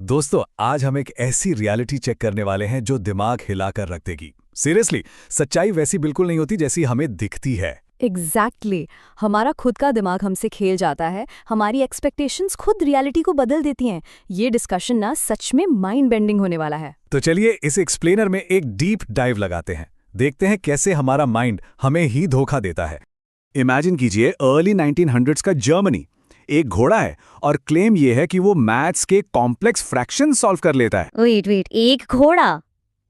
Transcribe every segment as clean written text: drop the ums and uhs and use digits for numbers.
दोस्तों, आज हम एक ऐसी रियलिटी चेक करने वाले हैं जो दिमाग हिलाकर रख देगी। सीरियसली, सच्चाई वैसी बिल्कुल नहीं होती जैसी हमें दिखती है। एग्जैक्टली हमारा खुद का दिमाग हमसे खेल जाता है। हमारी एक्सपेक्टेशंस खुद रियलिटी को बदल देती हैं। ये डिस्कशन ना सच में माइंड बेंडिंग होने वाला है। तो चलिए इस एक्सप्लेनर में एक डीप डाइव लगाते हैं। देखते हैं कैसे हमारा माइंड हमें ही धोखा देता है। इमेजिन कीजिए अर्ली 1900s का जर्मनी। एक घोड़ा है और क्लेम ये है कि वो मैथ्स के कॉम्प्लेक्स फ्रैक्शन सॉल्व कर लेता है। वेट एक घोड़ा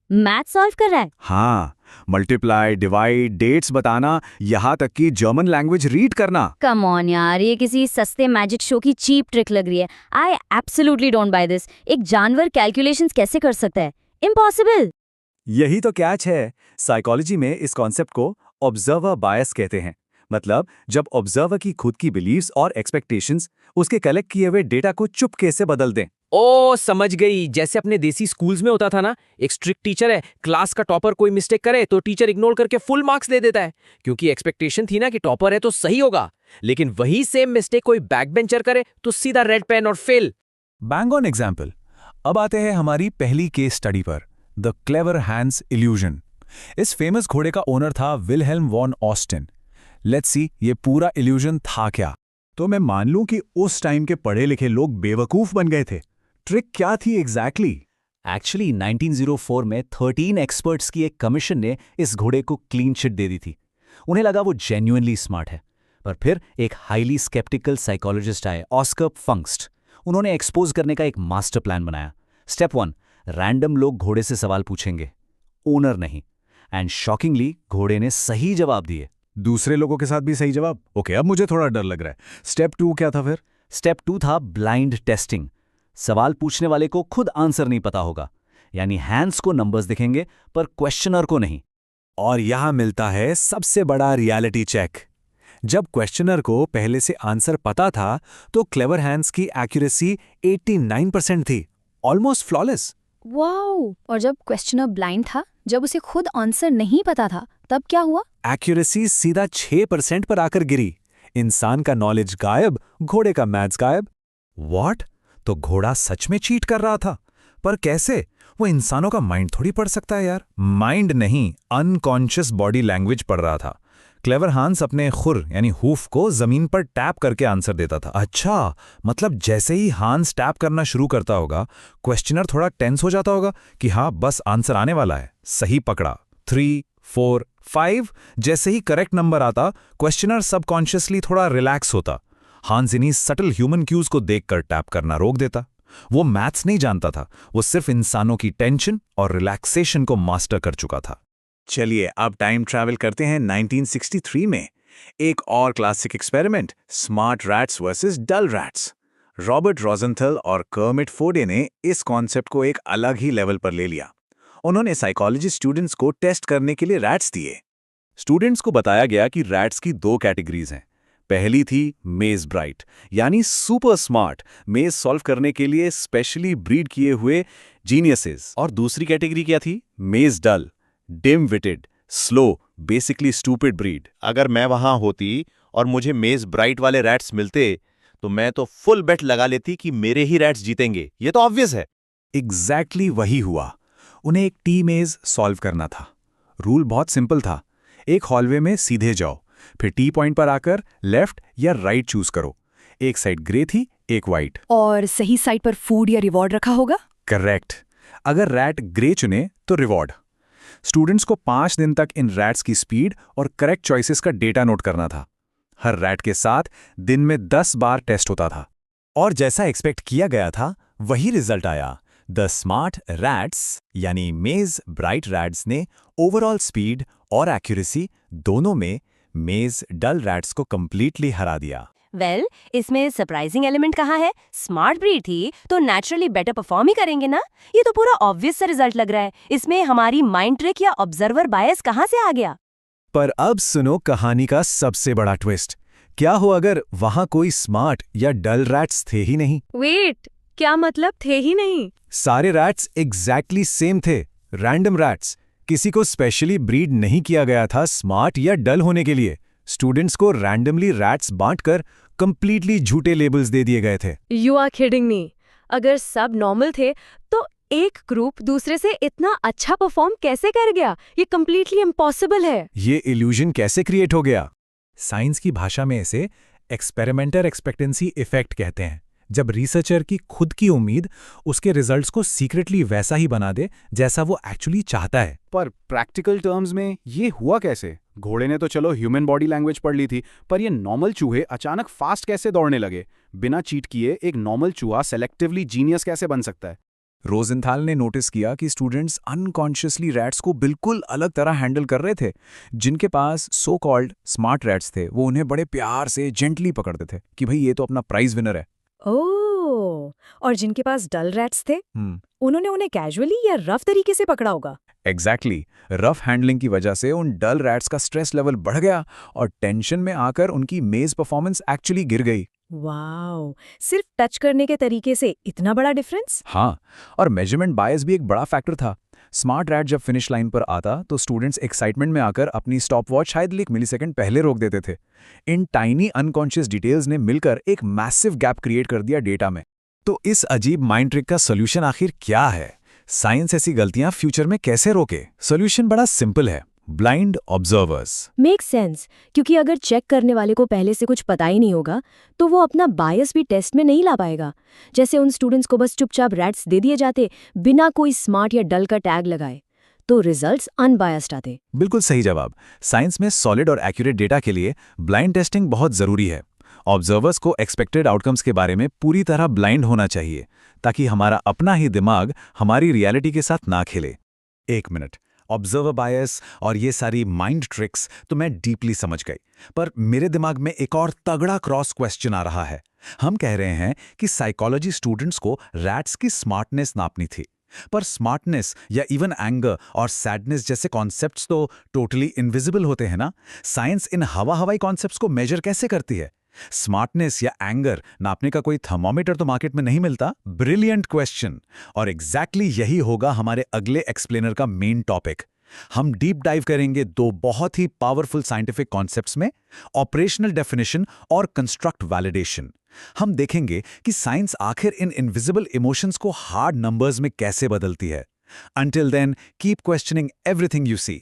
मैथ सॉल्व कर रहा है? हाँ, मल्टीप्लाई, डिवाइड, डेट्स बताना, यहाँ तक कि जर्मन लैंग्वेज रीड करना। कम ऑन यार, ये किसी सस्ते मैजिक शो की चीप ट्रिक लग रही है। I absolutely don't by this. एक जानवर कैलकुलेशंस कैसे कर सकता है? इम्पॉसिबल। यही तो कैच है। साइकोलॉजी में इस कॉन्सेप्ट को ऑब्जर्वर बायस कहते हैं। मतलब जब ऑब्जर्वर की खुद की बिलीव्स और एक्सपेक्टेशंस उसके कलेक्ट किए हुए डेटा को चुपके से बदल दें। ओ समझ गई, जैसे अपने देसी स्कूल्स में होता था ना, एक स्ट्रिक्ट टीचर है, क्लास का टॉपर कोई मिस्टेक करे तो टीचर इग्नोर करके फुल मार्क्स दे देता है, क्योंकि एक्सपेक्टेशन थी ना कि टॉपर है तो सही होगा। लेकिन वही सेम मिस्टेक कोई बैक बेंचर करे तो सीधा रेड पेन और फेल। Bang on example. अब आते हैं हमारी पहली केस स्टडी पर, द क्लेवर हैंड्स इल्यूजन। इस फेमस घोड़े का ओनर था Wilhelm von Osten. Let's see ये पूरा इल्यूजन था क्या। तो मैं मान लूं कि उस टाइम के पढ़े लिखे लोग बेवकूफ बन गए थे। ट्रिक क्या थी एग्जैक्टली? एक्चुअली 1904 में 13 एक्सपर्ट्स की एक कमीशन ने इस घोड़े को क्लीन चिट दे दी थी। उन्हें लगा वो जेन्युइनली स्मार्ट है। पर फिर एक हाईली स्केप्टिकल साइकोलॉजिस्ट आए, ऑस्कर फंक्स्ट। उन्होंने एक्सपोज करने का एक मास्टर प्लान बनाया। स्टेप 1, रैंडम लोग घोड़े से सवाल पूछेंगे, ओनर नहीं। एंड शॉकिंगली घोड़े ने सही जवाब दिए। दूसरे लोगों के साथ भी सही जवाब। ओके, अब मुझे थोड़ा डर लग रहा है। स्टेप 2 क्या था फिर? स्टेप 2 था ब्लाइंड टेस्टिंग। सवाल पूछने वाले को खुद आंसर नहीं पता होगा, यानी हैंड्स को नंबर्स दिखेंगे पर क्वेश्चनर को नहीं। और यहां मिलता है सबसे बड़ा रियलिटी चेक। जब क्वेश्चनर को पहले से आंसर पता था तो क्लेवर हैंड्स की एक्यूरेसी 89% थी, ऑलमोस्ट फ्लॉलेस। वाओ! और जब क्वेश्चनर ब्लाइंड था, जब उसे खुद आंसर नहीं पता था, तब क्या हुआ? एक्यूरेसी सीधा 6% पर आकर गिरी। इंसान का नॉलेज गायब, घोड़े का मैथ्स गायब। व्हाट? तो घोड़ा सच में चीट कर रहा था? पर कैसे? वो इंसानों का माइंड थोड़ी पढ़ सकता है यार। माइंड नहीं, अनकॉन्शियस बॉडी लैंग्वेज पढ़ रहा था। क्लेवर हांस अपने खुर यानी हूफ को जमीन पर टैप करके आंसर देता था। अच्छा, मतलब जैसे ही हांस टैप करना शुरू करता होगा, क्वेश्चनर थोड़ा टेंस हो जाता होगा कि हाँ बस आंसर आने वाला है, सही पकड़ा। 3, 4, 5 जैसे ही करेक्ट नंबर आता, क्वेश्चनर सबकॉन्शियसली थोड़ा रिलैक्स होता। हांस इन्हीं सटल ह्यूमन क्यूज को देखकर टैप करना रोक देता। वो मैथ्स नहीं जानता था, वो सिर्फ इंसानों की टेंशन और रिलैक्सेशन को मास्टर कर चुका था। चलिए अब टाइम ट्रैवल करते हैं 1963 में। एक और classic experiment, smart rats versus dull rats. Robert Rosenthal और कर्मिट फोर्डे ने इस कॉन्सेप्ट को एक अलग ही लेवल पर ले लिया। उन्होंने साइकोलॉजी स्टूडेंट्स को टेस्ट करने के लिए रैट्स दिए। स्टूडेंट्स को बताया गया कि रैट्स की 2 कैटेगरीज हैं। पहली थी मेज ब्राइट, यानी सुपर स्मार्ट, मेज सॉल्व करने के लिए स्पेशली ब्रीड किए हुए जीनियसेस। और दूसरी कैटेगरी क्या थी? Maze dull, dim witted, slow, basically stupid breed. अगर मैं वहां होती और मुझे मेज ब्राइट वाले रैट्स मिलते तो मैं तो फुल बेट लगा लेती कि मेरे ही रैट्स जीतेंगे। ये तो ऑब्वियस है। एग्जैक्टली वही हुआ। उन्हें एक टी मेज सॉल्व करना था। रूल बहुत सिंपल था। एक हॉलवे में सीधे जाओ, फिर टी पॉइंट पर आकर लेफ्ट या राइट चूज करो। एक साइड ग्रे थी, एक वाइट। और सही साइड पर फूड या रिवॉर्ड रखा होगा? करेक्ट। अगर रैट ग्रे चुने तो रिवॉर्ड। स्टूडेंट्स को 5 दिन तक इन रैट्स की स्पीड और करेक्ट चॉइसेस का डेटा नोट करना था। हर रैट के साथ दिन में 10 बार टेस्ट होता था। और जैसा एक्सपेक्ट किया गया था वही रिजल्ट आया। द स्मार्ट रैट्स यानी मेज ब्राइट रैट्स ने ओवरऑल स्पीड और एक्यूरेसी दोनों में मेज डल रैट्स को कंप्लीटली हरा दिया। वेल, इसमें सरप्राइजिंग एलिमेंट कहाँ है? स्मार्ट ब्रीड थी तो नेचुरली बेटर परफॉर्म ही करेंगे ना। ये तो पूरा ऑब्वियस सा रिजल्ट लग रहा है। इसमें हमारी माइंड ट्रिक या ऑब्जर्वर बायस कहाँ से आ गया? पर अब सुनो कहानी का सबसे बड़ा ट्विस्ट। क्या हो अगर वहां कोई स्मार्ट या डल रैट्स थे ही नहीं? वेट, क्या मतलब थे ही नहीं? सारे रैट्स एग्जैक्टली सेम थे, रैंडम रैट्स। किसी को स्पेशली ब्रीड नहीं किया गया था स्मार्ट या डल होने के लिए। स्टूडेंट्स को रैंडमली रैट्स बांटकर कंप्लीटली झूठे लेबल्स दे दिए गए थे। You are kidding me. अगर सब नॉर्मल थे तो एक ग्रुप दूसरे से इतना अच्छा परफॉर्म कैसे कर गया? ये कंप्लीटली इम्पॉसिबल है। ये इल्यूजन कैसे क्रिएट हो गया? साइंस की भाषा में इसे एक्सपेरिमेंटर एक्सपेक्टेंसी इफेक्ट कहते हैं। जब रिसर्चर की खुद की उम्मीद उसके रिजल्ट्स को सीक्रेटली वैसा ही बना दे जैसा वो एक्चुअली चाहता है। पर प्रैक्टिकल टर्म्स में ये हुआ कैसे? घोड़े ने तो चलो ह्यूमन बॉडी लैंग्वेज पढ़ ली थी, पर ये नॉर्मल चूहे अचानक फास्ट कैसे दौड़ने लगे? बिना चीट किए एक नॉर्मल चूहा सेलेक्टिवली जीनियस कैसे बन सकता है? रोजेंथाल ने नोटिस किया कि स्टूडेंट्स अनकॉन्शियसली रैट्स को बिल्कुल अलग तरह हैंडल कर रहे थे। जिनके पास सो कॉल्ड स्मार्ट रैट्स थे वो उन्हें बड़े प्यार से जेंटली पकड़ते थे कि भाई ये तो अपना प्राइज विनर है। ओह, और जिनके पास डल रैट्स थे उन्होंने उन्हें कैजुअली या रफ तरीके से पकड़ा होगा। एग्जैक्टली रफ हैंडलिंग की वजह से उन डल रैट्स का स्ट्रेस लेवल बढ़ गया और टेंशन में आकर उनकी मेज परफॉर्मेंस एक्चुअली गिर गई। वाओ, सिर्फ टच करने के तरीके से इतना बड़ा डिफरेंस? हाँ, और मेजरमेंट बायस भी एक बड़ा फैक्टर था। स्मार्ट रैट जब फिनिश लाइन पर आता तो स्टूडेंट्स एक्साइटमेंट में आकर अपनी स्टॉप वॉच शायद 1 मिलीसेकंड पहले रोक देते थे। इन टाइनी अनकॉन्शियस डिटेल्स ने मिलकर एक मैसिव गैप क्रिएट कर दिया डेटा में। तो इस अजीब माइंड ट्रिक का सोल्यूशन आखिर क्या है? साइंस ऐसी गलतियां फ्यूचर में कैसे रोके? सोल्यूशन बड़ा सिंपल है, ब्लाइंड ऑब्जर्वर्स। मेक सेंस, क्योंकि अगर चेक करने वाले को पहले से कुछ पता ही नहीं होगा तो वो अपना बायस भी टेस्ट में नहीं ला पाएगा। जैसे उन स्टूडेंट्स को बस चुपचाप रैट्स दे दिए जाते बिना कोई स्मार्ट या डल का टैग लगाए, तो रिजल्ट्स अनबायस्ड आते। बिल्कुल सही जवाब। साइंस में सॉलिड और एक्यूरेट डेटा के लिए ब्लाइंड टेस्टिंग बहुत जरूरी है। ऑब्जर्वर्स को एक्सपेक्टेड आउटकम्स के बारे में पूरी तरह ब्लाइंड होना चाहिए ताकि हमारा अपना ही दिमाग हमारी रियलिटी के साथ ना खेले। 1 मिनट, ऑब्जर्वर बायस और ये सारी माइंड ट्रिक्स तो मैं डीपली समझ गई, पर मेरे दिमाग में एक और तगड़ा क्रॉस क्वेश्चन आ रहा है। हम कह रहे हैं कि साइकोलॉजी स्टूडेंट्स को रैट्स की स्मार्टनेस नापनी थी, पर स्मार्टनेस या इवन एंगर और सैडनेस जैसे कॉन्सेप्ट्स तो टोटली इनविजिबल होते हैं ना। साइंस इन हवाई कॉन्सेप्ट्स को मेजर कैसे करती है? स्मार्टनेस या एंगर नापने का कोई थर्मोमीटर तो मार्केट में नहीं मिलता। ब्रिलियंट क्वेश्चन, और एग्जैक्टली यही होगा हमारे अगले एक्सप्लेनर का मेन टॉपिक। हम डीप डाइव करेंगे 2 बहुत ही पावरफुल साइंटिफिक कॉन्सेप्ट्स में, ऑपरेशनल डेफिनेशन और कंस्ट्रक्ट वैलिडेशन। हम देखेंगे कि साइंस आखिर इन इनविजिबल इमोशंस को हार्ड नंबर्स में कैसे बदलती है। Until then, keep questioning everything you see.